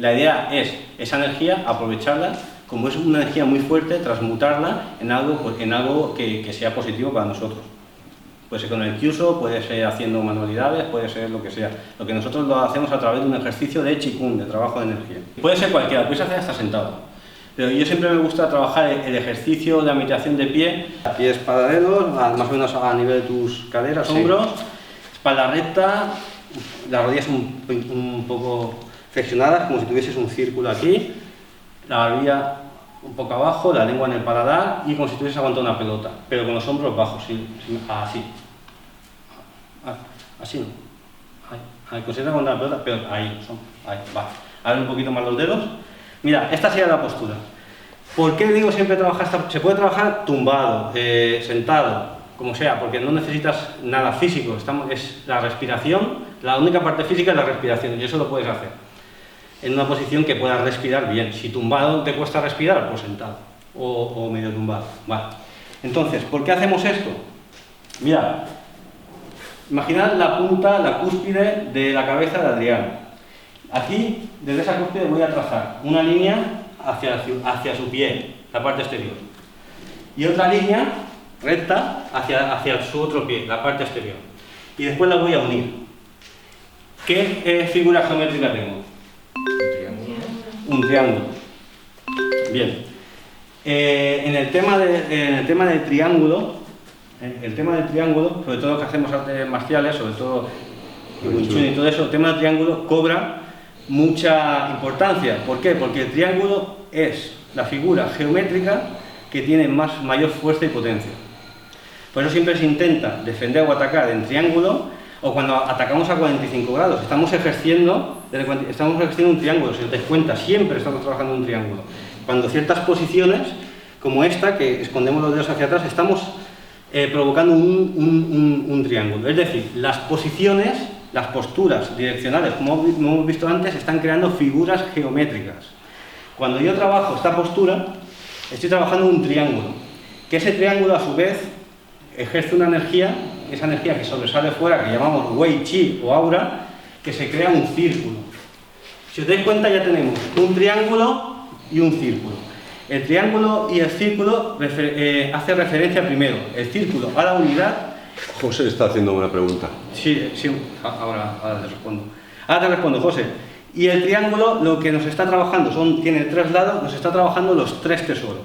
La idea es esa energía, aprovecharla, como es una energía muy fuerte, transmutarla en algo que sea positivo para nosotros. Puede ser con el Kyuso, puede ser haciendo manualidades, puede ser lo que sea. Lo que nosotros lo hacemos a través de un ejercicio de Qigong, de trabajo de energía. Puede ser cualquiera, puedes hacer hasta sentado. Pero yo siempre me gusta trabajar el ejercicio de la meditación de pie. Pies paralelos, más o menos a nivel de tus caderas, hombros, espalda recta, las rodillas un poco flexionadas, como si tuvieses un círculo aquí, la barbilla un poco abajo, la lengua en el paladar y como si estuvieses aguantando una pelota, pero con los hombros bajos, así. Así no. Ahí, como si estuvieses aguantando una pelota, pero ahí, va. Abre un poquito más los dedos. Mira, esta sería la postura. ¿Por qué digo siempre trabajar esta? Se puede trabajar tumbado, sentado, como sea, porque no necesitas nada físico. Es la respiración, la única parte física es la respiración, y eso lo puedes hacer en una posición que puedas respirar bien. Si tumbado te cuesta respirar, pues sentado o medio tumbado. Vale. Entonces, ¿por qué hacemos esto? Mira, imaginad la punta, la cúspide de la cabeza de Adrián. Aquí, desde esa cúspide voy a trazar una línea hacia su pie, la parte exterior, y otra línea recta hacia su otro pie, la parte exterior, y después la voy a unir. ¿Qué figura geométrica tengo? Un triángulo. Bien. En el tema del triángulo, sobre todo que hacemos artes marciales, sobre todo Wing Chun y todo eso, el tema del triángulo cobra mucha importancia. ¿Por qué? Porque el triángulo es la figura geométrica que tiene mayor fuerza y potencia. Por eso siempre se intenta defender o atacar en triángulo, o cuando atacamos a 45 grados, estamos ejerciendo un triángulo. Si os dais cuenta, siempre estamos trabajando en un triángulo. Cuando ciertas posiciones, como esta, que escondemos los dedos hacia atrás, estamos provocando un triángulo. Es decir, las posiciones, las posturas direccionales, como hemos visto antes, están creando figuras geométricas. Cuando yo trabajo esta postura, estoy trabajando un triángulo, que ese triángulo a su vez ejerce una energía, esa energía que sobresale fuera, que llamamos Wei Chi o aura, que se crea un círculo. Si os dais cuenta, ya tenemos un triángulo y un círculo. El triángulo y el círculo hace referencia primero, el círculo a la unidad. José está haciendo una pregunta. Sí, ahora te respondo. Ahora te respondo, José. Y el triángulo lo que nos está trabajando, tiene 3 lados, nos está trabajando los 3 tesoros.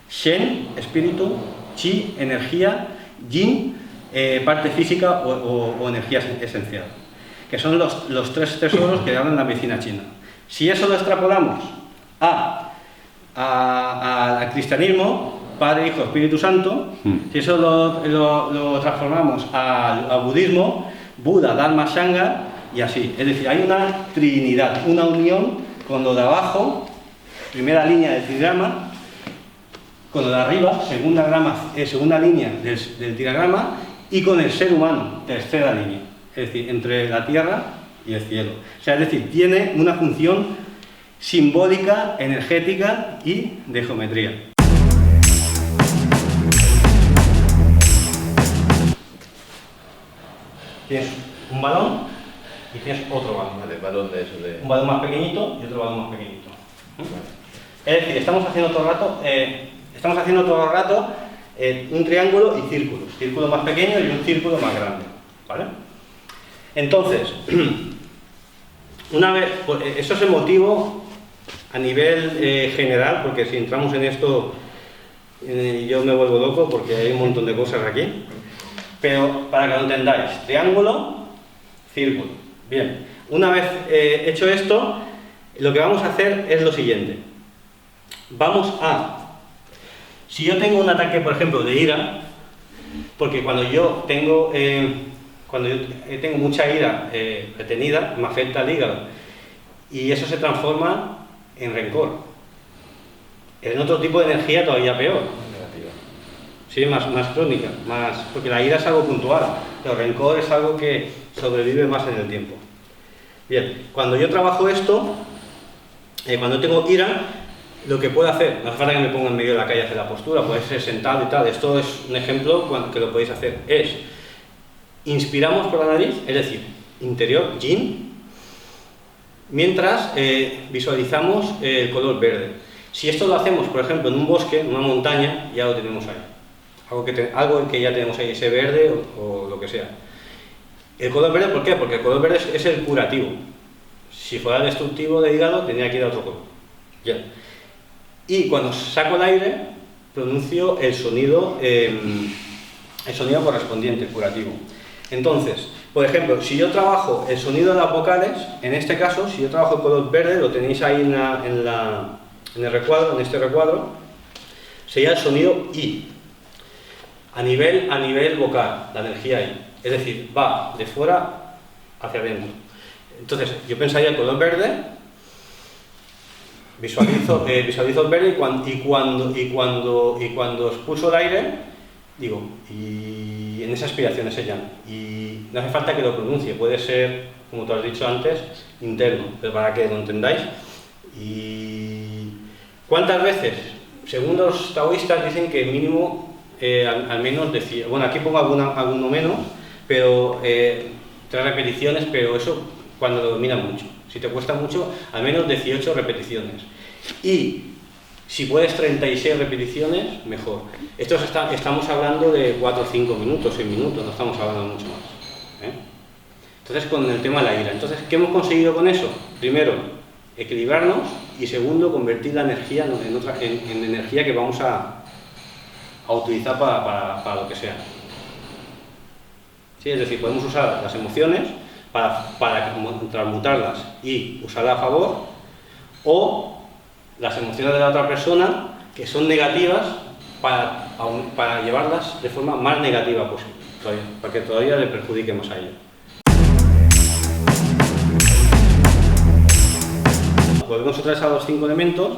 Shen, espíritu, Chi, energía, Yin, parte física o energía esencial. Que son los 3 tesoros que hablan la medicina china. Si eso lo extrapolamos al cristianismo, Padre, Hijo, Espíritu Santo, si eso lo transformamos al budismo, Buda, Dharma, Sangha, y así. Es decir, hay una trinidad, una unión con lo de abajo, primera línea del trigrama, con lo de arriba, segunda línea del trigrama, y con el ser humano, tercera línea. Es decir, entre la tierra y el cielo. O sea, es decir, tiene una función simbólica, energética y de geometría. Tienes un balón y tienes otro balón. Vale, balón de eso de... Un balón más pequeñito y otro balón más pequeñito. Es decir, estamos haciendo todo el rato un triángulo y círculos. Círculo más pequeño y un círculo más grande. ¿Vale? Entonces, una vez, pues, eso es el motivo a nivel general, porque si entramos en esto yo me vuelvo loco porque hay un montón de cosas aquí. Pero para que lo entendáis, triángulo, círculo. Bien, una vez hecho esto, lo que vamos a hacer es lo siguiente. Si yo tengo un ataque, por ejemplo, de ira, porque cuando yo tengo mucha ira retenida, me afecta al hígado, y eso se transforma en rencor. En otro tipo de energía todavía peor. Sí, más crónica, porque la ira es algo puntual, pero el rencor es algo que sobrevive más en el tiempo. Bien, cuando yo trabajo esto, cuando tengo ira, lo que puedo hacer, no hace falta que me ponga en medio de la calle a hacer la postura, puede ser sentado y tal, esto es un ejemplo que lo podéis hacer, inspiramos por la nariz, es decir, interior, yin, mientras visualizamos el color verde. Si esto lo hacemos, por ejemplo, en un bosque, en una montaña, ya lo tenemos ahí. Algo que ya tenemos ahí, ese verde o lo que sea. El color verde, ¿por qué? Porque el color verde es el curativo. Si fuera destructivo de hígado, tendría que ir a otro color. Bien. Y cuando saco el aire, pronuncio el sonido correspondiente, curativo. Entonces, por ejemplo, si yo trabajo el sonido de las vocales, en este caso, si yo trabajo el color verde, lo tenéis ahí en el recuadro, en este recuadro, sería el sonido I. A nivel vocal, la energía I. Es decir, va de fuera hacia adentro. Entonces, yo pensaría el color verde, visualizo el verde y cuando expulso el aire, digo, y en esa aspiración, ese llan. Y no hace falta que lo pronuncie, puede ser, como tú has dicho antes, interno, pero para que lo entendáis. ¿Y cuántas veces? Según los taoístas dicen que mínimo al menos decir, bueno, aquí pongo alguno menos, pero 3 repeticiones, pero eso cuando lo dominas mucho. Si te cuesta mucho, al menos 18 repeticiones. Y si puedes 36 repeticiones, mejor. Estamos hablando de 4 o 5 minutos, 6 minutos, no estamos hablando de mucho más. Entonces, con el tema de la ira. Entonces, ¿qué hemos conseguido con eso? Primero, equilibrarnos y segundo, convertir la energía en energía que vamos a utilizar para lo que sea. ¿Sí? Es decir, podemos usar las emociones para transmutarlas y usarlas a favor, o las emociones de la otra persona que son negativas para llevarlas de forma más negativa posible, para que todavía le perjudique más a ella. Volvemos otra vez a los 5 elementos.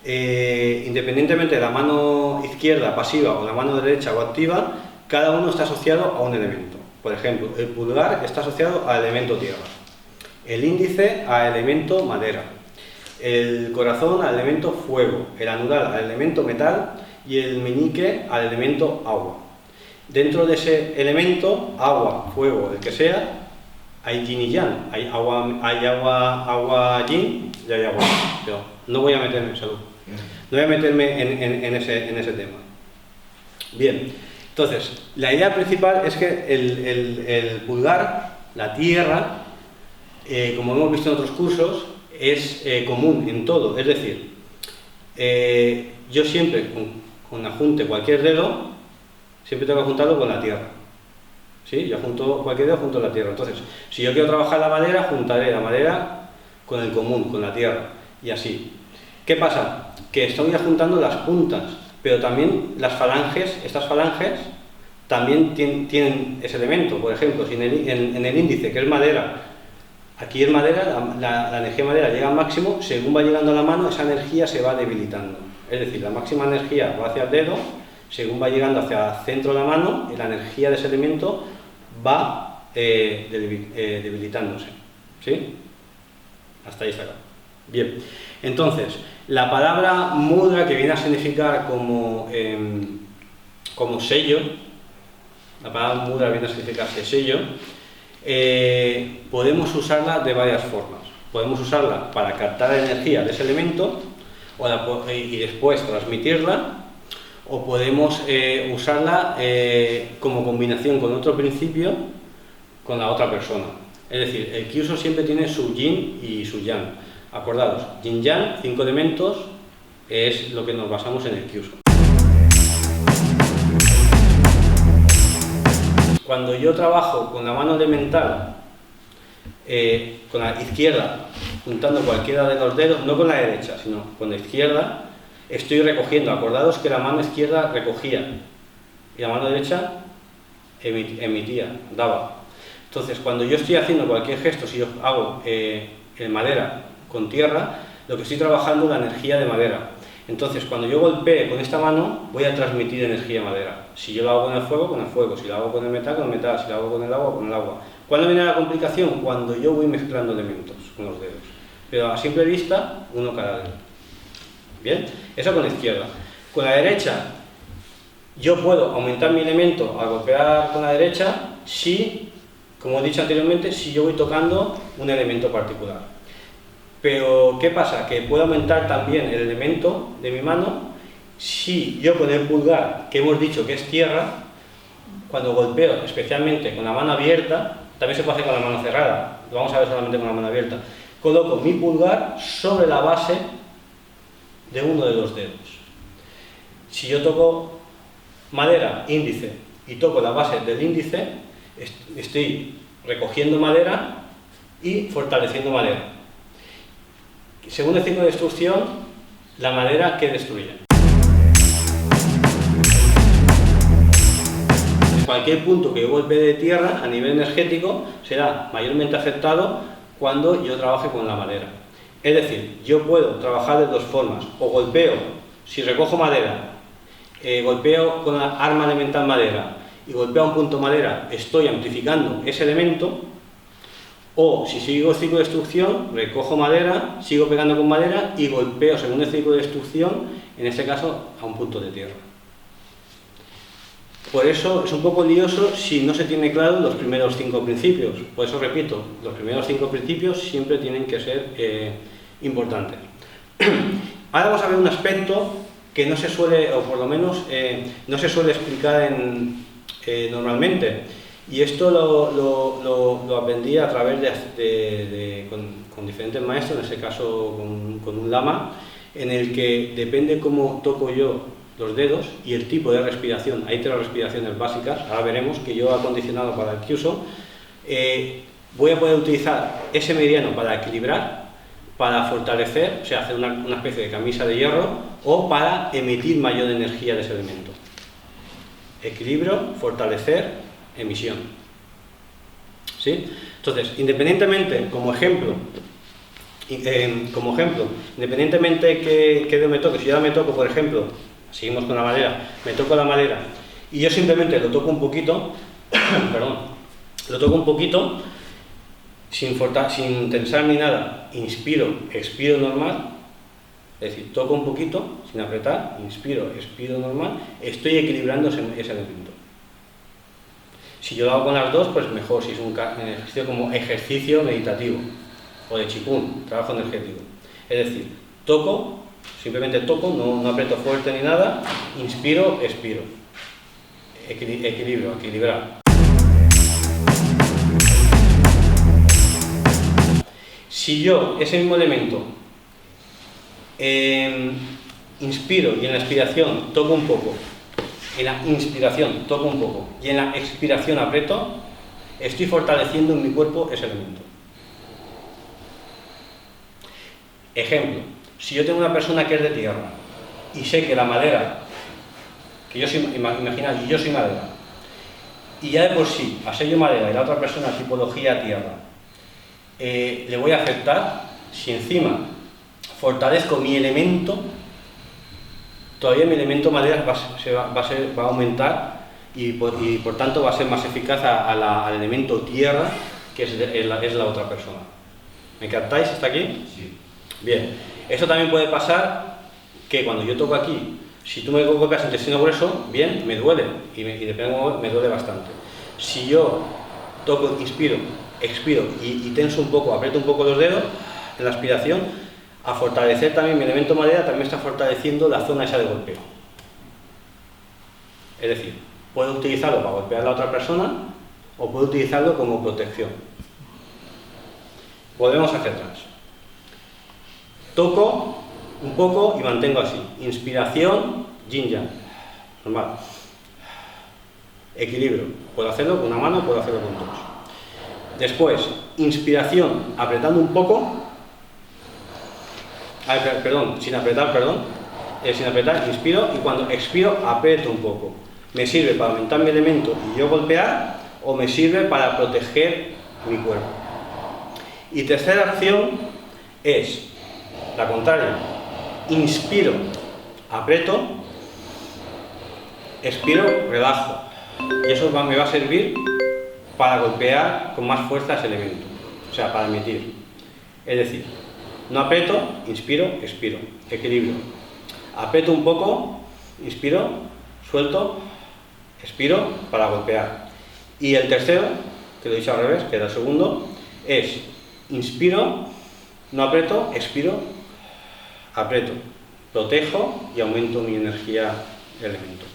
Independientemente de la mano izquierda pasiva o la mano derecha o activa, cada uno está asociado a un elemento. Por ejemplo, el pulgar está asociado al elemento tierra, el índice al elemento madera, el corazón al elemento fuego, el anular al elemento metal y el meñique al elemento agua. Dentro de ese elemento, agua, fuego, el que sea, hay yin y yang, hay agua yin y hay agua yang. Pero no voy a meterme en salud, no voy a meterme en ese tema. Bien. Entonces, la idea principal es que el pulgar, la tierra, como hemos visto en otros cursos, es común en todo. Es decir, yo siempre, con ajunte cualquier dedo, siempre tengo que juntarlo con la tierra. ¿Sí? Yo junto cualquier dedo, junto la tierra. Entonces, si yo quiero trabajar la madera, juntaré la madera con el común, con la tierra, y así. ¿Qué pasa? Que estoy juntando las puntas, pero también las falanges, estas falanges también tienen ese elemento. Por ejemplo, si en el índice, que es madera, aquí es madera, la energía de madera llega al máximo, según va llegando a la mano, esa energía se va debilitando. Es decir, la máxima energía va hacia el dedo, según va llegando hacia el centro de la mano, y la energía de ese elemento va debilitándose. ¿Sí? Hasta ahí está acá. Bien, entonces, la palabra mudra, que viene a significar como sello, la palabra mudra viene a significar sello, podemos usarla de varias formas. Podemos usarla para captar energía de ese elemento y después transmitirla, o podemos usarla como combinación con otro principio con la otra persona. Es decir, el kyuso siempre tiene su yin y su yang. Acordados, yin-yang, 5 elementos, es lo que nos basamos en el kyuso. Cuando yo trabajo con la mano elemental, con la izquierda, juntando cualquiera de los dedos, no con la derecha, sino con la izquierda, estoy recogiendo. Acordados que la mano izquierda recogía y la mano derecha emitía, daba. Entonces, cuando yo estoy haciendo cualquier gesto, si yo hago en madera con tierra, lo que estoy trabajando es la energía de madera. Entonces, cuando yo golpee con esta mano, voy a transmitir energía de madera. Si yo lo hago con el fuego, si lo hago con el metal, si lo hago con el agua, con el agua. ¿Cuándo viene la complicación? Cuando yo voy mezclando elementos con los dedos. Pero a simple vista, uno cada dedo. Bien, eso con la izquierda. Con la derecha, yo puedo aumentar mi elemento al golpear con la derecha si, como he dicho anteriormente, si yo voy tocando un elemento particular. Pero, ¿qué pasa? Que puedo aumentar también el elemento de mi mano si yo con el pulgar, que hemos dicho que es tierra, cuando golpeo, especialmente con la mano abierta, también se puede hacer con la mano cerrada, lo vamos a ver solamente con la mano abierta, coloco mi pulgar sobre la base de uno de los dedos. Si yo toco madera, índice, y toco la base del índice, estoy recogiendo madera y fortaleciendo madera. Según el ciclo de destrucción, la madera que destruye. Cualquier punto que yo golpee de tierra a nivel energético será mayormente afectado cuando yo trabaje con la madera. Es decir, yo puedo trabajar de dos formas: o golpeo, si recojo madera, golpeo con la arma elemental madera y golpeo a un punto madera, estoy amplificando ese elemento. O si sigo el ciclo de destrucción, recojo madera, sigo pegando con madera y golpeo según el ciclo de destrucción, en este caso a un punto de tierra. Por eso es un poco lioso si no se tiene claro los primeros 5 principios. Por eso repito, los primeros 5 principios siempre tienen que ser importantes. Ahora vamos a ver un aspecto que no se suele, o por lo menos no se suele explicar normalmente. Y esto lo aprendí a través con diferentes maestros, en ese caso con un lama, en el que depende cómo toco yo los dedos y el tipo de respiración. Hay 3 respiraciones básicas, ahora veremos, que yo he acondicionado para el Kyuso. Voy a poder utilizar ese meridiano para equilibrar, para fortalecer, o sea, hacer una especie de camisa de hierro, o para emitir mayor energía de ese elemento. Equilibrio, fortalecer, emisión. ¿Sí? Entonces, independientemente, como ejemplo, independientemente que dedo me toque, si yo ahora me toco, por ejemplo, seguimos con la madera, me toco la madera y yo simplemente lo toco un poquito, perdón, lo toco un poquito, sin tensar ni nada, inspiro, expiro normal, es decir, toco un poquito, sin apretar, inspiro, expiro normal, estoy equilibrando ese elemento. Si yo lo hago con las dos, pues mejor, si es un ejercicio como ejercicio meditativo o de Qigong, trabajo energético. Es decir, toco, simplemente toco, no aprieto fuerte ni nada, inspiro, expiro. Equilibrio, equilibrar. Si yo ese mismo elemento inspiro y en la expiración toco un poco, en la inspiración toco un poco y en la expiración aprieto, estoy fortaleciendo en mi cuerpo ese elemento. Ejemplo, si yo tengo una persona que es de tierra y sé que la madera, que yo soy, imaginad, yo soy madera, y ya de por sí, a ser yo madera y la otra persona tipología tierra, le voy a afectar, si encima fortalezco mi elemento, todavía mi elemento madera va a aumentar y por tanto va a ser más eficaz al elemento tierra, que es la otra persona. ¿Me captáis hasta aquí? Sí. Bien, eso también puede pasar que cuando yo toco aquí, si tú me golpeas el intestino grueso, bien, me duele y me duele bastante. Si yo toco, inspiro, expiro y tenso un poco, aprieto un poco los dedos en la aspiración, a fortalecer también mi elemento madera, también está fortaleciendo la zona esa de golpeo. Es decir, puedo utilizarlo para golpear a la otra persona o puedo utilizarlo como protección. Volvemos hacia atrás. Toco un poco y mantengo así. Inspiración, yin yang, normal. Equilibrio. Puedo hacerlo con una mano, puedo hacerlo con dos. Después, inspiración, apretando un poco. Sin apretar, inspiro y cuando expiro aprieto un poco. Me sirve para aumentar mi elemento y yo golpear, o me sirve para proteger mi cuerpo. Y tercera acción es la contraria. Inspiro, aprieto, expiro, relajo. Y eso me va a servir para golpear con más fuerza ese elemento, o sea, para emitir. Es decir, no aprieto, inspiro, expiro, equilibrio. Aprieto un poco, inspiro, suelto, expiro para golpear. Y el tercero, que lo he dicho al revés, que era el segundo, es inspiro, No aprieto, expiro, aprieto, protejo y aumento mi energía elemento.